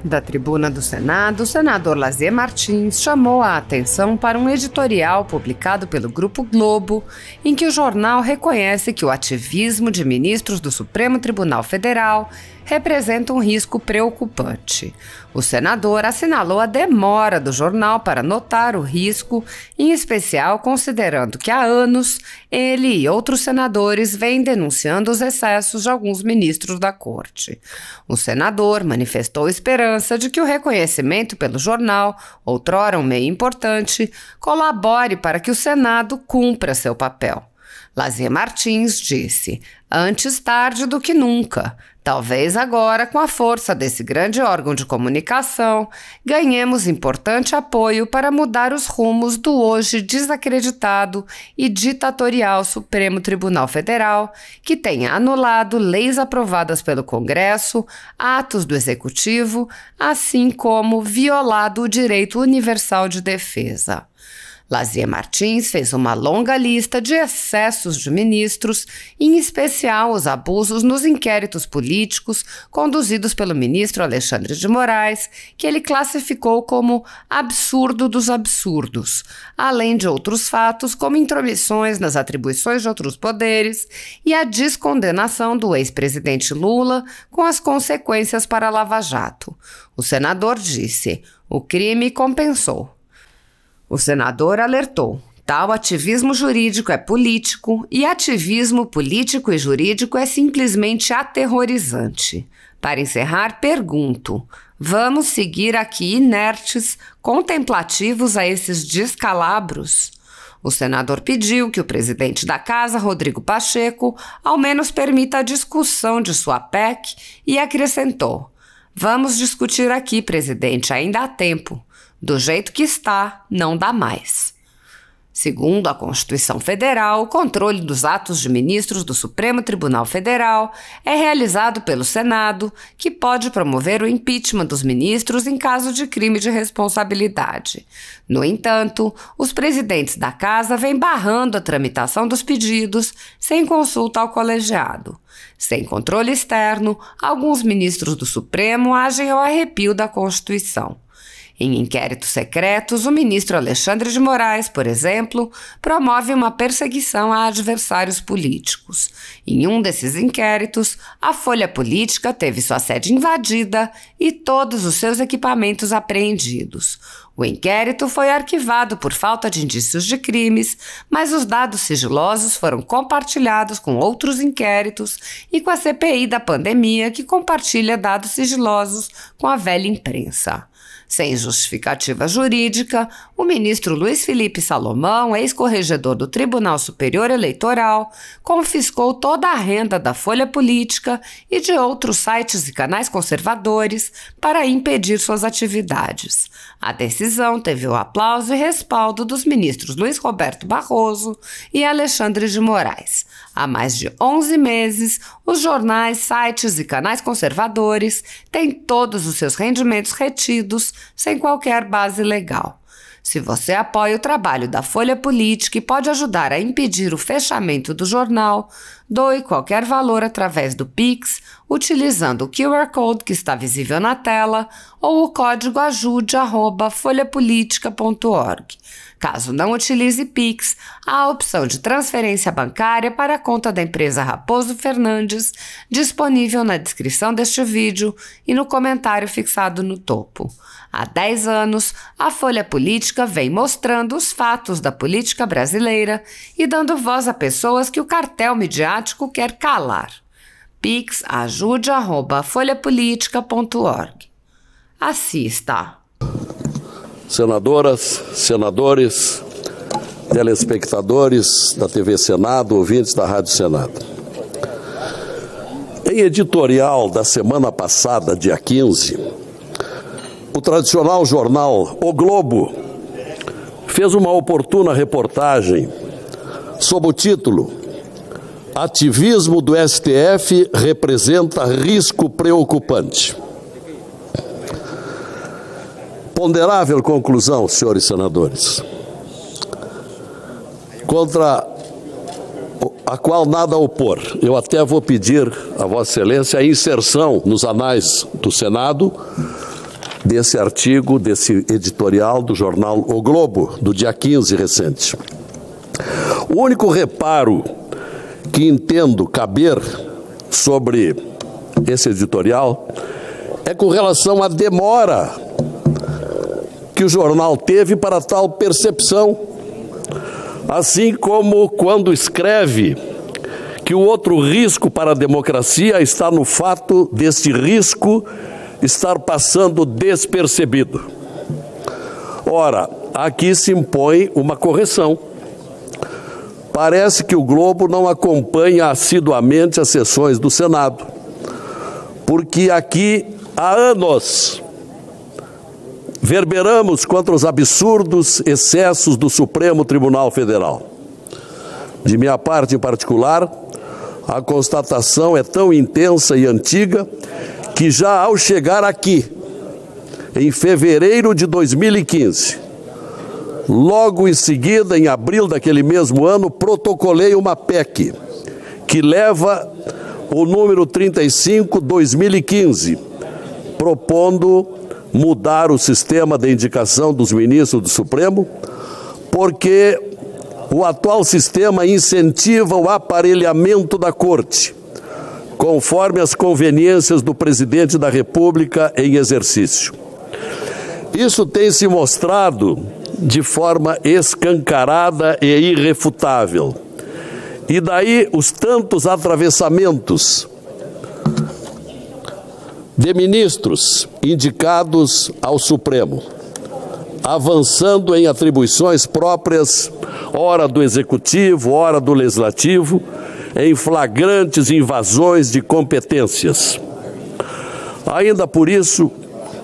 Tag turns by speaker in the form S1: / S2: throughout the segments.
S1: Da tribuna do Senado, o senador Lazier Martins chamou a atenção para um editorial publicado pelo Grupo Globo, em que o jornal reconhece que o ativismo de ministros do Supremo Tribunal Federal representa um risco preocupante. O senador assinalou a demora do jornal para notar o risco, em especial considerando que há anos ele e outros senadores vêm denunciando os excessos de alguns ministros da corte. O senador manifestou esperança de que o reconhecimento pelo jornal, outrora um meio importante, colabore para que o Senado cumpra seu papel. Lazier Martins disse: antes tarde do que nunca. Talvez agora, com a força desse grande órgão de comunicação, ganhemos importante apoio para mudar os rumos do hoje desacreditado e ditatorial Supremo Tribunal Federal, que tem anulado leis aprovadas pelo Congresso, atos do Executivo, assim como violado o direito universal de defesa. Lazier Martins fez uma longa lista de excessos de ministros, em especial os abusos nos inquéritos políticos conduzidos pelo ministro Alexandre de Moraes, que ele classificou como absurdo dos absurdos, além de outros fatos como intromissões nas atribuições de outros poderes e a descondenação do ex-presidente Lula com as consequências para a Lava Jato. O senador disse: o crime compensou. O senador alertou: tal ativismo jurídico é político e ativismo político e jurídico é simplesmente aterrorizante. Para encerrar, pergunto: vamos seguir aqui inertes, contemplativos a esses descalabros? O senador pediu que o presidente da Casa, Rodrigo Pacheco, ao menos permita a discussão de sua PEC e acrescentou: vamos discutir aqui, presidente, ainda há tempo. Do jeito que está, não dá mais. Segundo a Constituição Federal, o controle dos atos de ministros do Supremo Tribunal Federal é realizado pelo Senado, que pode promover o impeachment dos ministros em caso de crime de responsabilidade. No entanto, os presidentes da Casa vêm barrando a tramitação dos pedidos sem consulta ao colegiado. Sem controle externo, alguns ministros do Supremo agem ao arrepio da Constituição. Em inquéritos secretos, o ministro Alexandre de Moraes, por exemplo, promove uma perseguição a adversários políticos. Em um desses inquéritos, a Folha Política teve sua sede invadida e todos os seus equipamentos apreendidos. O inquérito foi arquivado por falta de indícios de crimes, mas os dados sigilosos foram compartilhados com outros inquéritos e com a CPI da pandemia, que compartilha dados sigilosos com a velha imprensa. Sem justificativa jurídica, o ministro Luiz Felipe Salomão, ex-corregedor do Tribunal Superior Eleitoral, confiscou toda a renda da Folha Política e de outros sites e canais conservadores para impedir suas atividades. A decisão teve o aplauso e respaldo dos ministros Luiz Roberto Barroso e Alexandre de Moraes. Há mais de 11 meses, os jornais, sites e canais conservadores têm todos os seus rendimentos retidos sem qualquer base legal. Se você apoia o trabalho da Folha Política e pode ajudar a impedir o fechamento do jornal, doe qualquer valor através do Pix, utilizando o QR Code que está visível na tela ou o código ajude@folhapolitica.org. Caso não utilize Pix, há a opção de transferência bancária para a conta da empresa Raposo Fernandes, disponível na descrição deste vídeo e no comentário fixado no topo. Há 10 anos, a Folha Política vem mostrando os fatos da política brasileira e dando voz a pessoas que o cartel midiático quer calar. Pix ajude@folhapolitica.org. Assista.
S2: Senadoras, senadores, telespectadores da TV Senado, ouvintes da Rádio Senado. Em editorial da semana passada, dia 15, o tradicional jornal O Globo fez uma oportuna reportagem sob o título "Ativismo do STF representa risco preocupante". Ponderável conclusão, senhores senadores, contra a qual nada a opor. Eu até vou pedir a Vossa Excelência a inserção nos anais do Senado desse artigo, desse editorial do jornal O Globo, do dia 15 recente. O único reparo que entendo caber sobre esse editorial é com relação à demora que o jornal teve para tal percepção, assim como quando escreve que o outro risco para a democracia está no fato deste risco estar passando despercebido. Ora, aqui se impõe uma correção. Parece que o Globo não acompanha assiduamente as sessões do Senado, porque aqui há anos verberamos contra os absurdos excessos do Supremo Tribunal Federal. De minha parte em particular, a constatação é tão intensa e antiga que já ao chegar aqui, em fevereiro de 2015, logo em seguida, em abril daquele mesmo ano, protocolei uma PEC que leva o número 35/2015, propondo mudar o sistema de indicação dos ministros do Supremo, porque o atual sistema incentiva o aparelhamento da Corte, conforme as conveniências do presidente da República em exercício. Isso tem se mostrado de forma escancarada e irrefutável. E daí os tantos atravessamentos de ministros indicados ao Supremo, avançando em atribuições próprias, ora do Executivo, ora do Legislativo, em flagrantes invasões de competências. Ainda por isso,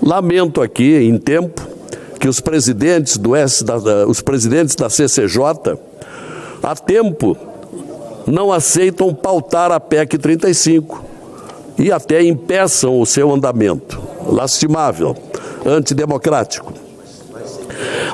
S2: lamento aqui, em tempo, que os presidentes da CCJ, há tempo, não aceitam pautar a PEC 35 e até impeçam o seu andamento. Lastimável, antidemocrático.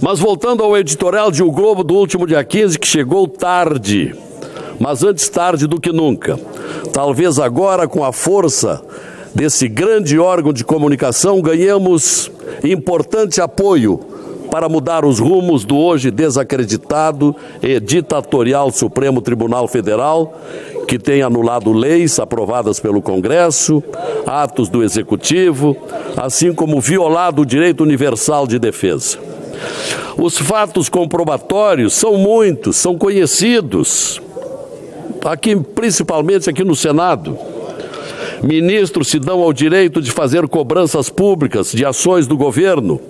S2: Mas voltando ao editorial de O Globo do último dia 15, que chegou tarde, mas antes tarde do que nunca. Talvez agora, com a força desse grande órgão de comunicação, ganhemos importante apoio para mudar os rumos do hoje desacreditado e ditatorial Supremo Tribunal Federal, que tem anulado leis aprovadas pelo Congresso, atos do Executivo, assim como violado o direito universal de defesa. Os fatos comprobatórios são muitos, são conhecidos, aqui, principalmente aqui no Senado. Ministros se dão ao direito de fazer cobranças públicas de ações do governo,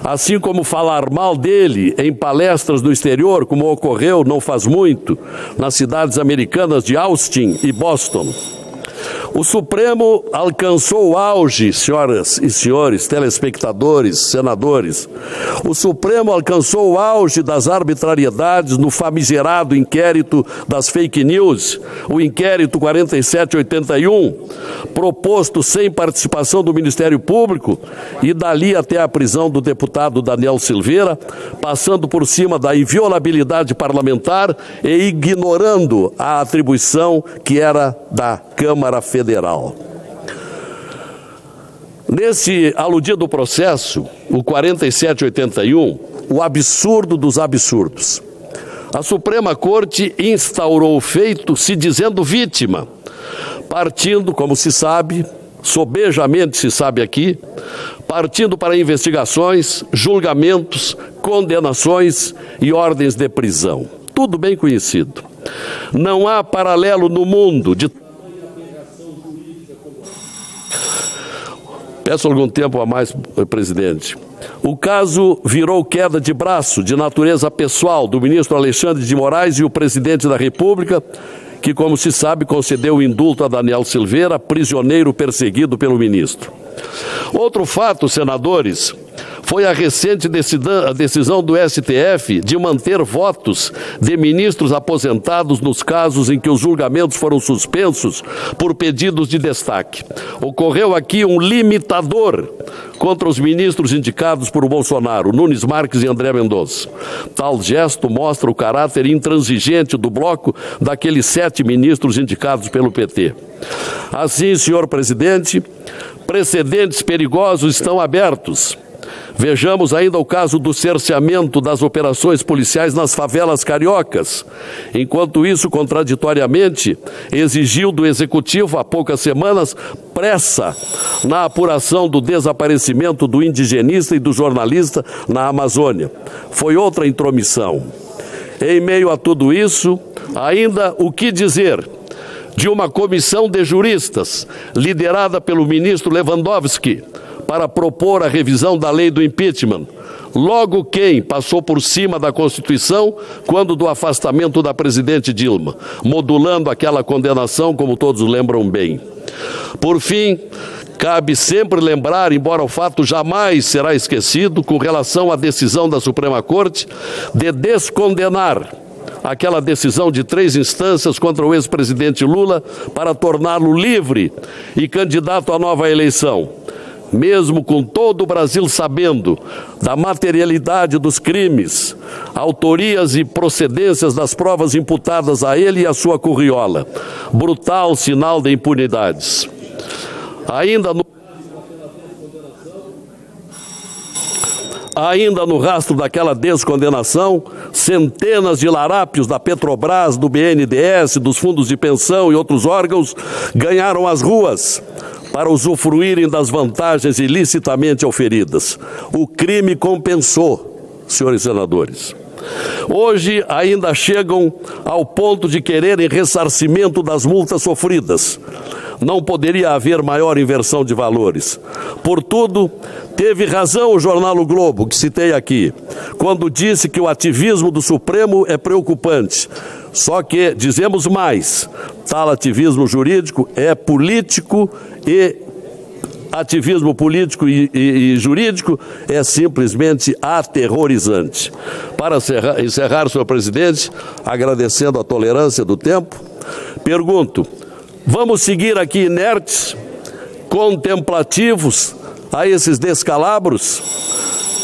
S2: assim como falar mal dele em palestras no exterior, como ocorreu não faz muito nas cidades americanas de Austin e Boston. O Supremo alcançou o auge, senhoras e senhores, telespectadores, senadores. O Supremo alcançou o auge das arbitrariedades no famigerado inquérito das fake news, o inquérito 4781, proposto sem participação do Ministério Público e dali até a prisão do deputado Daniel Silveira, passando por cima da inviolabilidade parlamentar e ignorando a atribuição que era da Câmara Federal. Nesse aludido processo, o 4781, o absurdo dos absurdos. A Suprema Corte instaurou o feito se dizendo vítima, partindo, como se sabe, sobejamente se sabe aqui, partindo para investigações, julgamentos, condenações e ordens de prisão. Tudo bem conhecido. Não há paralelo no mundo de... Peço algum tempo a mais, presidente. O caso virou queda de braço de natureza pessoal do ministro Alexandre de Moraes e o presidente da República, que, como se sabe, concedeu o indulto a Daniel Silveira, prisioneiro perseguido pelo ministro. Outro fato, senadores, foi a recente decisão do STF de manter votos de ministros aposentados nos casos em que os julgamentos foram suspensos por pedidos de destaque. Ocorreu aqui um limitador contra os ministros indicados por Bolsonaro, Nunes Marques e André Mendonça. Tal gesto mostra o caráter intransigente do bloco daqueles 7 ministros indicados pelo PT. Assim, senhor presidente, Precedentes perigosos estão abertos. Vejamos ainda o caso do cerceamento das operações policiais nas favelas cariocas. Enquanto isso, contraditoriamente, exigiu do Executivo, há poucas semanas, pressa na apuração do desaparecimento do indigenista e do jornalista na Amazônia. Foi outra intromissão. Em meio a tudo isso, ainda o que dizer de uma comissão de juristas, liderada pelo ministro Lewandowski, para propor a revisão da lei do impeachment. Logo quem passou por cima da Constituição quando do afastamento da presidente Dilma, modulando aquela condenação, como todos lembram bem. Por fim, cabe sempre lembrar, embora o fato jamais será esquecido, com relação à decisão da Suprema Corte de descondenar aquela decisão de 3 instâncias contra o ex-presidente Lula para torná-lo livre e candidato à nova eleição. Mesmo com todo o Brasil sabendo da materialidade dos crimes, autorias e procedências das provas imputadas a ele e à sua curriola. Brutal sinal de impunidades. Ainda no rastro daquela descondenação, centenas de larápios da Petrobras, do BNDES, dos fundos de pensão e outros órgãos ganharam as ruas para usufruírem das vantagens ilicitamente auferidas. O crime compensou, senhores senadores. Hoje ainda chegam ao ponto de quererem ressarcimento das multas sofridas. Não poderia haver maior inversão de valores. Portudo, teve razão o jornal O Globo, que citei aqui, quando disse que o ativismo do Supremo é preocupante. Só que, dizemos mais, tal ativismo jurídico é político e ativismo político e jurídico é simplesmente aterrorizante. Para encerrar, senhor presidente, agradecendo a tolerância do tempo, pergunto, vamos seguir aqui inertes, contemplativos a esses descalabros?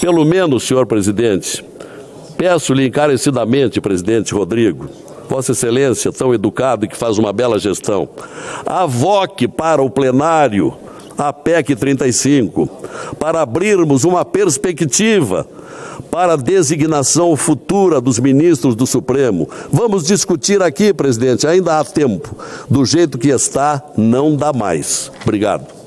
S2: Pelo menos, senhor presidente, peço-lhe encarecidamente, presidente Rodrigo, Vossa Excelência, tão educado e que faz uma bela gestão, avoque para o plenário a PEC 35, para abrirmos uma perspectiva para a designação futura dos ministros do Supremo. Vamos discutir aqui, presidente, ainda há tempo. Do jeito que está, não dá mais. Obrigado.